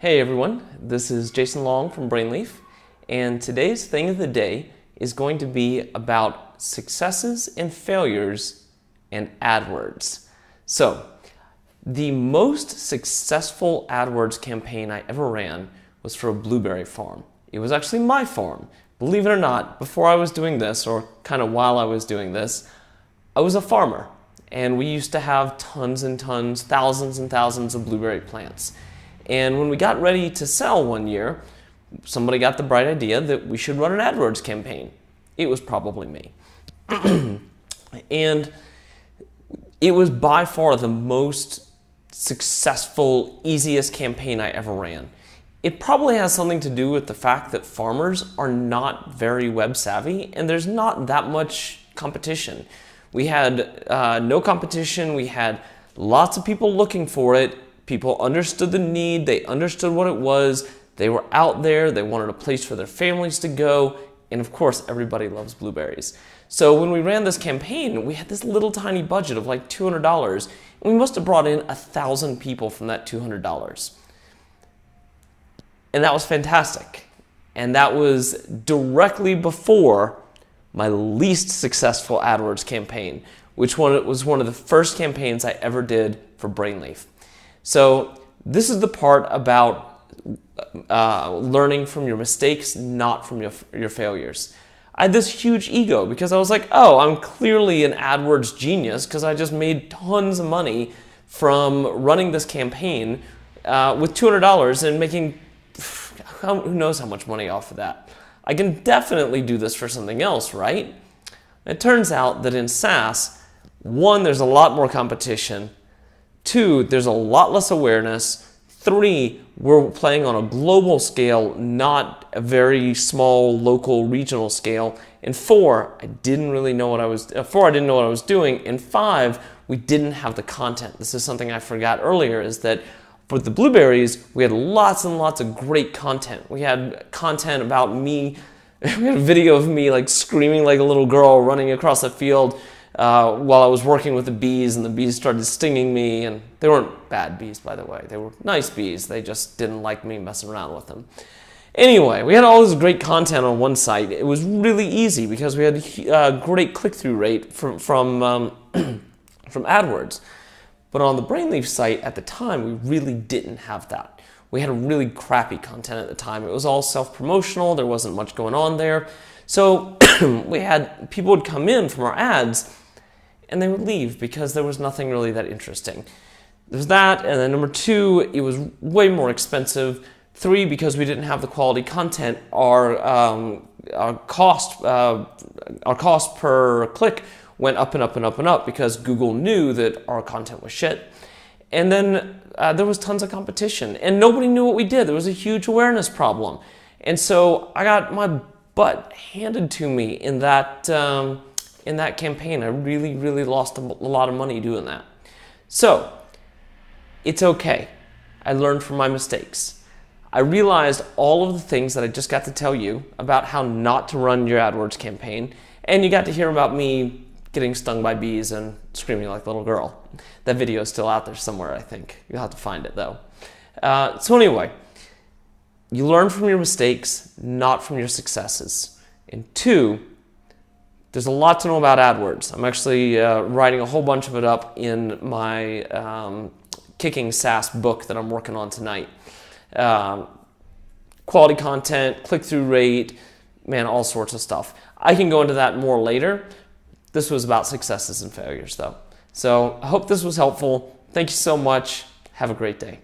Hey everyone, this is Jason Long from Brainleaf, and today's thing of the day is going to be about successes and failures and AdWords. So, the most successful AdWords campaign I ever ran was for a blueberry farm. It was actually my farm. Believe it or not, before I was doing this, or kind of while I was doing this, I was a farmer, and we used to have tons and tons, thousands and thousands of blueberry plants. And when we got ready to sell one year, somebody got the bright idea that we should run an AdWords campaign. It was probably me. And it was by far the most successful, easiest campaign I ever ran. It probably has something to do with the fact that farmers are not very web savvy and there's not that much competition. We had no competition, we had lots of people looking for it. People understood the need, they understood what it was, they were out there, they wanted a place for their families to go, and of course everybody loves blueberries. So when we ran this campaign, we had this little tiny budget of like $200, and we must have brought in 1,000 people from that $200. And that was fantastic. And that was directly before my least successful AdWords campaign, which was one of the first campaigns I ever did for Brainleaf. So this is the part about learning from your mistakes, not from your failures. I had this huge ego because I was like, oh, I'm clearly an AdWords genius because I just made tons of money from running this campaign with $200 and making who knows how much money off of that. I can definitely do this for something else, right? It turns out that in SaaS, one, there's a lot more competition. Two, there's a lot less awareness. Three, we're playing on a global scale, not a very small, local, regional scale. And four, I didn't know what I was doing. And five, we didn't have the content. This is something I forgot earlier, is that for the blueberries, we had lots and lots of great content. We had content about me. We had a video of me like screaming like a little girl running across a field while I was working with the bees, and the bees started stinging me, and they weren't bad bees, by the way. They were nice bees. They just didn't like me messing around with them. Anyway, we had all this great content on one site. It was really easy because we had a great click-through rate from AdWords. But on the Brainleaf site at the time, we really didn't have that. We had a really crappy content at the time. It was all self-promotional. There wasn't much going on there. So we had people would come in from our ads and they would leave because there was nothing really that interesting. There's that, and then number two, it was way more expensive. Three, because we didn't have the quality content, our cost per click went up and up and up and up because Google knew that our content was shit. And then there was tons of competition, and nobody knew what we did. There was a huge awareness problem. And so I got my butt handed to me in that campaign. I really, really lost a lot of money doing that. So it's okay. I learned from my mistakes. I realized all of the things that I just got to tell you about how not to run your AdWords campaign, and you got to hear about me getting stung by bees and screaming like a little girl. That video is still out there somewhere, I think. You'll have to find it, though. So anyway, you learn from your mistakes, not from your successes. And two, there's a lot to know about AdWords. I'm actually writing a whole bunch of it up in my Kicking SaaS book that I'm working on tonight. Quality content, click-through rate, man, all sorts of stuff. I can go into that more later. This was about successes and failures, though. So I hope this was helpful. Thank you so much. Have a great day.